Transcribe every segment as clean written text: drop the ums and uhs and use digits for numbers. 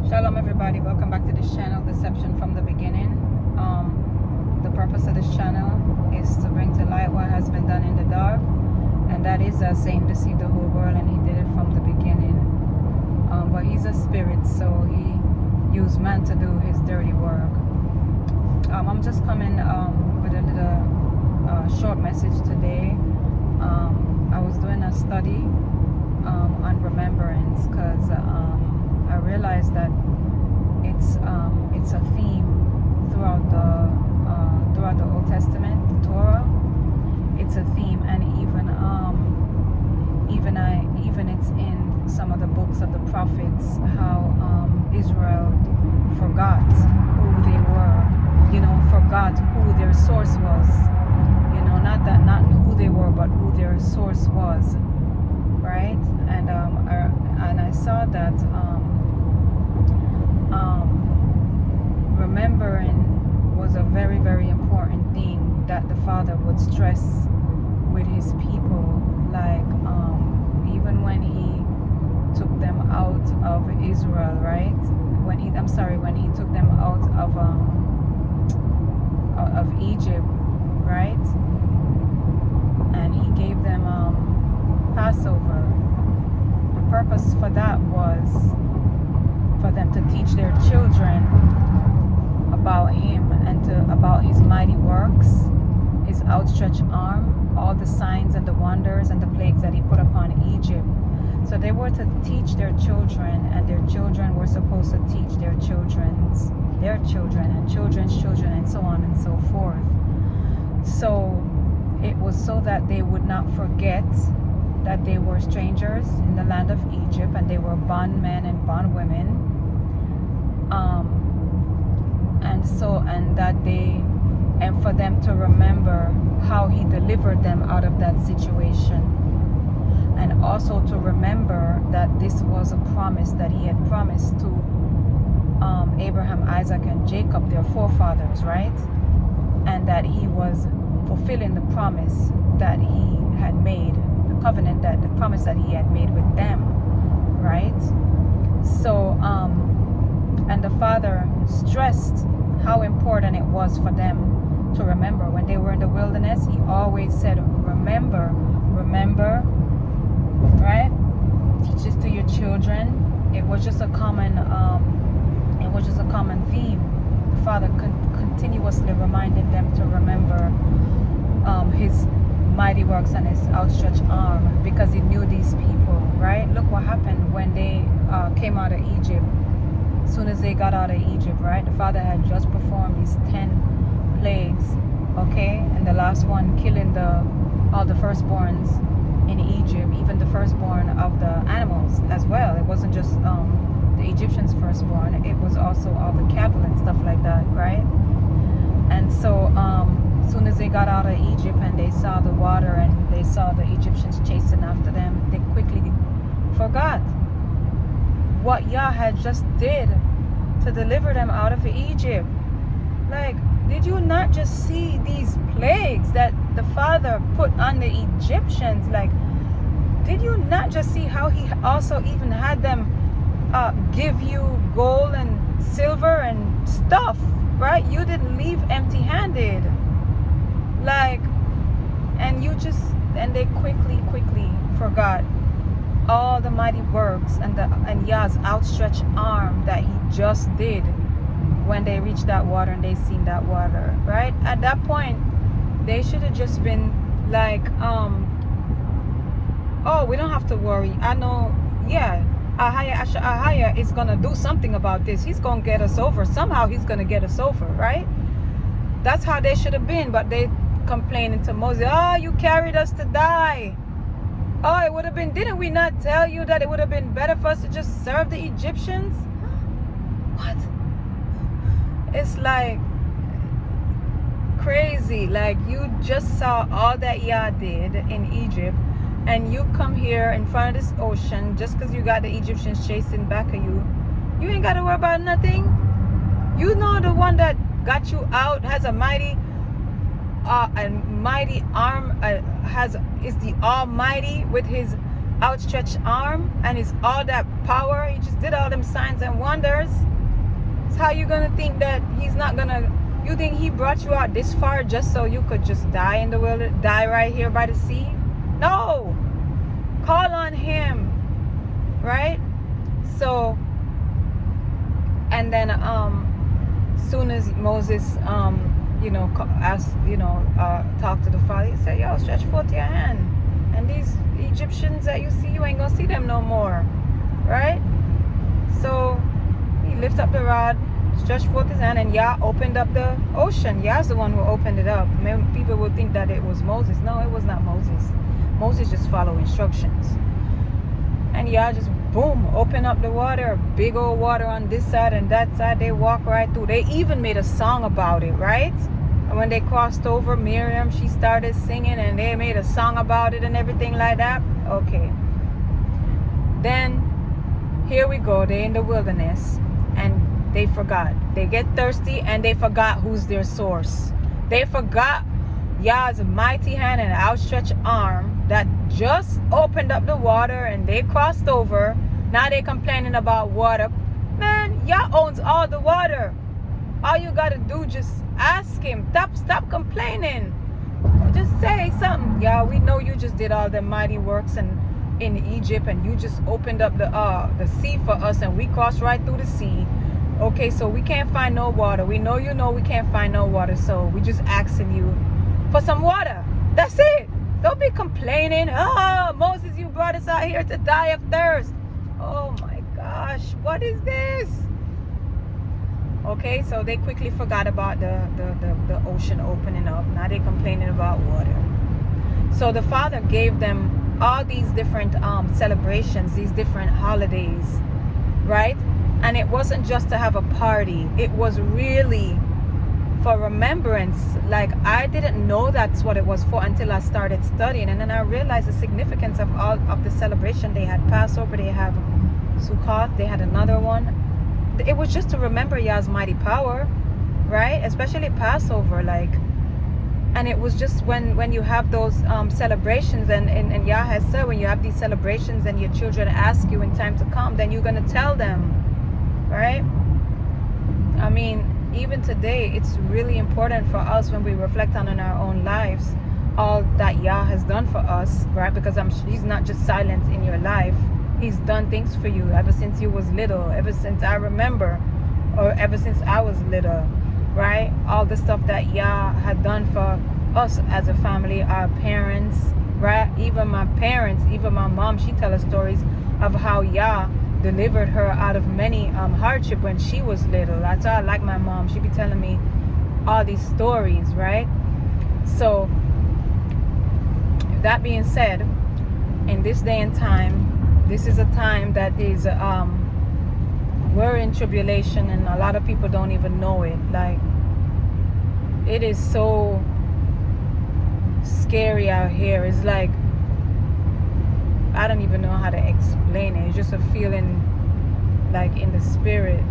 Shalom everybody, welcome back to this channel, Deception from the Beginning. The purpose of this channel is to bring to light what has been done in the dark, and that is that Satan deceived the whole world, and he did it from the beginning. But he's a spirit, so he used man to do his dirty work. I'm just coming with a little short message today. I was doing a study on remembrance, because I realized that it's a theme throughout the Old Testament, the Torah. It's a theme, and even it's in some of the books of the prophets, how Israel forgot who they were, forgot who their source was, not who they were, but who their source was, right? And I saw that remembering was a very, very important thing that the Father would stress with his people. Like even when he took them out of Israel, right? When he took them out of Egypt, right? And he gave them Passover. The purpose for that was for them to teach their children about him and about his mighty works, his outstretched arm, all the signs and the wonders and the plagues that he put upon Egypt. So they were to teach their children, and their children were supposed to teach their children's children and children's children, and so on and so forth. So it was so that they would not forget that they were strangers in the land of Egypt, and they were bondmen and bondwomen. And for them to remember how he delivered them out of that situation, and also to remember that this was a promise that he had promised to Abraham, Isaac, and Jacob, their forefathers, right? And that he was fulfilling the promise that he had made, the promise that he had made with them, right? So and the Father stressed how important it was for them to remember. When they were in the wilderness, he always said, remember, right? Teach this to your children. It was just a common theme. The Father continuously reminded them to remember his mighty works and his outstretched arm, because he knew these people, right? Look what happened when they came out of Egypt. As soon as they got out of Egypt, right? The Father had just performed these 10 plagues, okay? And the last one, killing all the firstborns in Egypt, even the firstborn of the animals as well. It wasn't just the Egyptians' firstborn, it was also all the cattle and stuff like that, right? And so as soon as they got out of Egypt and they saw the water and they saw the Egyptians chasing after them, they quickly forgot what Yah had just did to deliver them out of Egypt. Like, did you not just see these plagues that the Father put on the Egyptians? Like, did you not just see how he also even had them give you gold and silver and stuff, right? You didn't leave empty-handed. Like, and they quickly forgot all the mighty works and Yah's outstretched arm that he just did when they reached that water and they seen that water, right? At that point, they should have just been like, oh, we don't have to worry. I know, yeah, Ahayah is gonna do something about this. He's gonna get us over. Somehow he's gonna get us over, right? That's how they should have been. But they complaining to Moses, oh, you carried us to die. Oh, it would have been, didn't we not tell you that it would have been better for us to just serve the Egyptians? What? It's like crazy. Like, you just saw all that Yah did in Egypt, and you come here in front of this ocean just because you got the Egyptians chasing back at you. You ain't got to worry about nothing. You know the one that got you out has a mighty arm, is the Almighty with his outstretched arm and his all that power. He just did all them signs and wonders. So how you gonna think that he's not gonna? You think he brought you out this far just so you could just die in the wilderness, die right here by the sea? No. Call on him, right? So, and then soon as Moses talked to the Father, he said, yo, stretch forth your hand, and these Egyptians that you see, you ain't gonna see them no more, right? So he lifted up the rod, stretched forth his hand, and Yah opened up the ocean. Yah's the one who opened it up. Maybe people would think that it was Moses. No, it was not Moses. Moses just followed instructions. And Yah just, boom, open up the water. Big old water on this side and that side. They walk right through. They even made a song about it, right? And when they crossed over, Miriam, she started singing, and they made a song about it and everything like that. Okay. Then, here we go. They're in the wilderness, and they forgot. They get thirsty, and they forgot who's their source. They forgot Yah's mighty hand and outstretched arm that just opened up the water, and they crossed over. Now they complaining about water. Man, Yah owns all the water. All you gotta do, just ask him. Stop complaining. Just say something. Yah, we know you just did all the mighty works in Egypt, and you just opened up the sea for us, and we crossed right through the sea. Okay, so we can't find no water. We know you know we can't find no water, so we just asking you for some water. That's it. Don't be complaining. Oh, Moses, you brought us out here to die of thirst. Oh my gosh, what is this? Okay, so they quickly forgot about the ocean opening up. Now they're complaining about water. So the Father gave them all these different celebrations, these different holidays, right? And it wasn't just to have a party. It was really for remembrance. Like, I didn't know that's what it was for until I started studying, and then I realized the significance of all of the celebration. They had Passover, they have Sukkot, they had another one. It was just to remember Yah's mighty power, right? Especially Passover, like. And it was just when you have those celebrations, and Yah has said, when you have these celebrations and your children ask you in time to come, then you're going to tell them, right? I mean, even today, it's really important for us when we reflect on in our own lives all that Yah has done for us, right? Because he's not just silent in your life. He's done things for you ever since you was little, ever since I remember, or ever since I was little, right? All the stuff that Yah had done for us as a family, our parents, right? Even my parents, even my mom, she tell us stories of how Yah delivered her out of many hardship when she was little. That's why I like my mom. She be telling me all these stories, right? So that being said, in this day and time, this is a time that is we're in tribulation, and a lot of people don't even know it. Like, it is so scary out here. It's like, I don't even know how to explain it. It's just a feeling like in the spirit.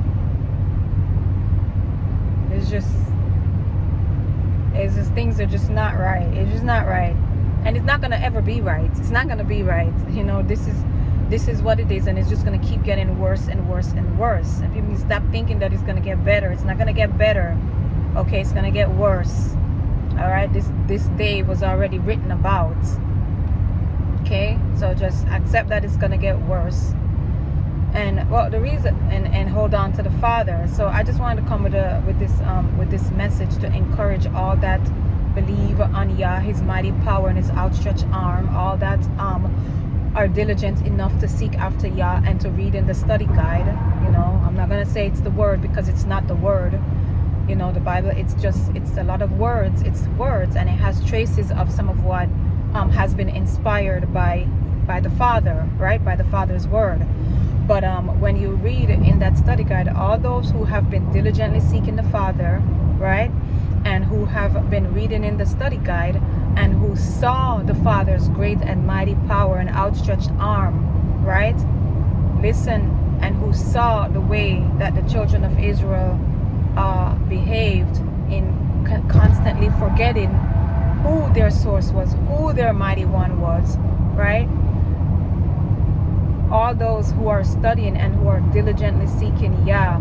It's just things are just not right. It's just not right. And it's not gonna ever be right. It's not gonna be right. You know, this is what it is, and it's just gonna keep getting worse and worse and worse. And people stop thinking that it's gonna get better. It's not gonna get better. Okay, it's gonna get worse. All right, this day was already written about. Okay, so just accept that it's gonna get worse. And well, the reason, and hold on to the Father. So I just wanted to come with this message to encourage all that believe on Yah, His mighty power and His outstretched arm, all that are diligent enough to seek after Yah and to read in the study guide. You know, I'm not gonna say it's the word, because it's not the word. You know, the Bible, it's a lot of words. It's words, and it has traces of some of what has been inspired by the Father, right? By the Father's word. But when you read in that study guide, all those who have been diligently seeking the Father, right? And who have been reading in the study guide, and who saw the Father's great and mighty power and outstretched arm, right? Listen, and who saw the way that the children of Israel behaved in constantly forgetting who their source was, who their mighty one was, right? all those who are studying and who are diligently seeking Yah,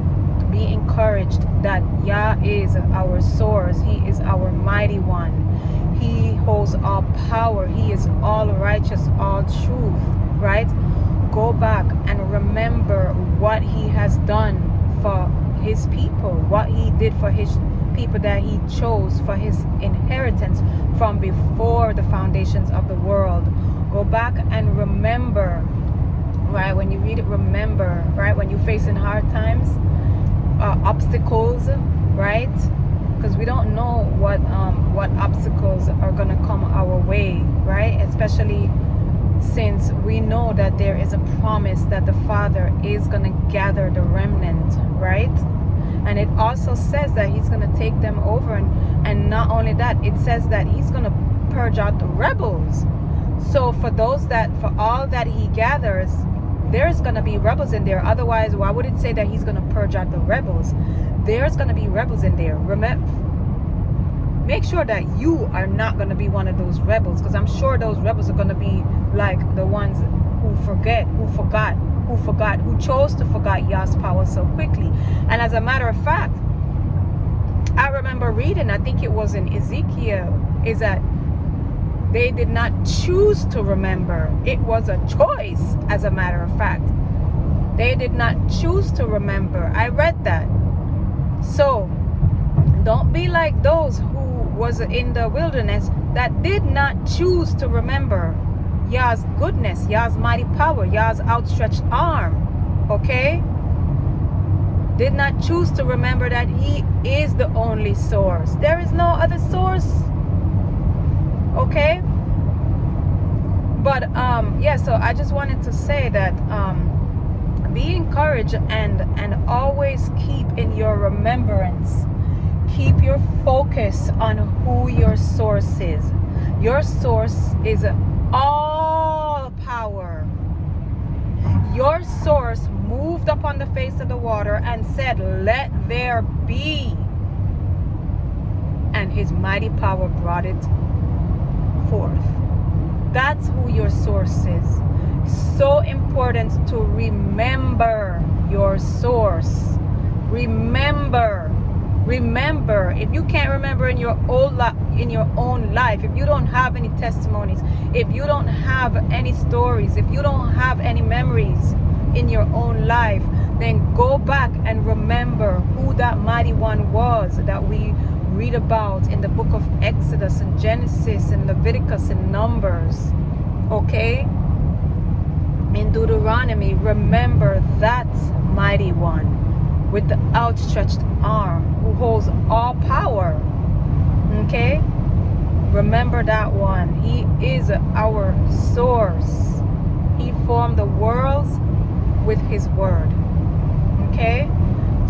be encouraged that Yah is our source. He is our mighty one. He holds all power. He is all righteous, all truth, right? Go back and remember what he has done for his people, what he did for his people that he chose for his inheritance from before the foundations of the world. Go back and remember, right? When you read it, remember, right? When you're facing hard times, obstacles, right? Because we don't know what obstacles are going to come our way, right? Especially since we know that there is a promise that the Father is going to gather the remnant, right? And it also says that he's going to take them over, and not only that, it says that he's going to purge out the rebels. So for all that he gathers, there's going to be rebels in there. Otherwise, why would it say that he's going to purge out the rebels? There's going to be rebels in there. Remember, make sure that you are not going to be one of those rebels, because I'm sure those rebels are going to be like the ones who chose to forget Yah's power so quickly. And as a matter of fact, I remember reading, I think it was in Ezekiel, is that they did not choose to remember. It was a choice, as a matter of fact. They did not choose to remember. I read that. So don't be like those who was in the wilderness that did not choose to remember Yah's goodness, Yah's mighty power, Yah's outstretched arm, okay? Did not choose to remember that he is the only source. There is no other source, okay? But yeah, so I just wanted to say that be encouraged and always keep in your remembrance, keep your focus on who your source is. Your source is all power. Your source moved upon the face of the water and said, "Let there be." And his mighty power brought it forth. That's who your source is. So important to remember your source. Remember. If you can't remember in your own life, if you don't have any testimonies, if you don't have any stories, if you don't have any memories in your own life, then go back and remember who that mighty one was that we read about in the book of Exodus and Genesis and Leviticus and Numbers, okay? In Deuteronomy, remember that mighty one with the outstretched arm who holds all power, okay? Remember that one. He is our source. He formed the worlds with his word, okay?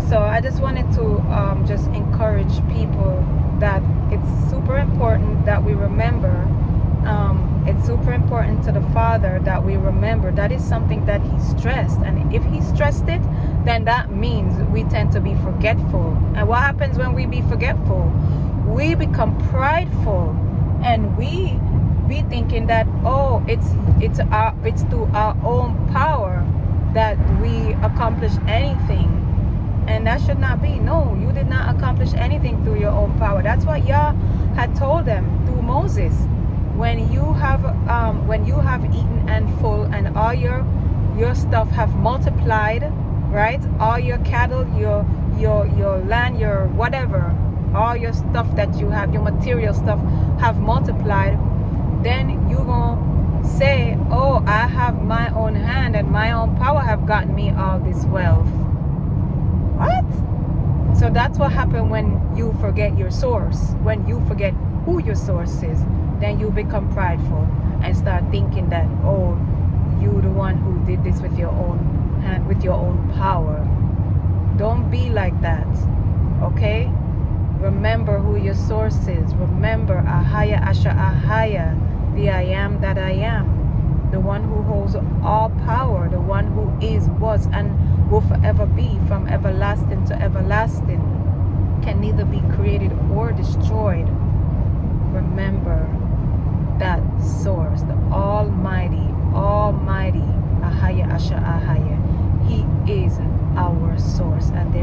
So I just wanted to just encourage people that it's super important that we remember. It's super important to the Father that we remember. That is something that he stressed, and if he stressed it, then that means we tend to be forgetful. And what happens when we be forgetful? We become prideful, and we be thinking that, oh, it's through our own power that we accomplish anything. And that should not be. No, you did not accomplish anything through your own power. That's what Yah had told them through Moses. When you have eaten and full, and all your stuff have multiplied, right? All your cattle, your land, your whatever, all your stuff that you have, your material stuff have multiplied, then you gonna say, oh, I have my own hand and my own power have gotten me all this wealth. What? So that's what happened when you forget your source. When you forget who your source is, then you become prideful and start thinking that, oh, you the one who did this with your own hand, with your own power. Don't be like that, okay? Remember who your source is. Remember Ahayah, Ashar, Ahayah, the I am that I am, the one who holds all power, the one who is, was, and will forever be, from everlasting to everlasting, can neither be created or destroyed. Remember that source, the almighty Ahayah, Ashar, Ahayah. He is our source, and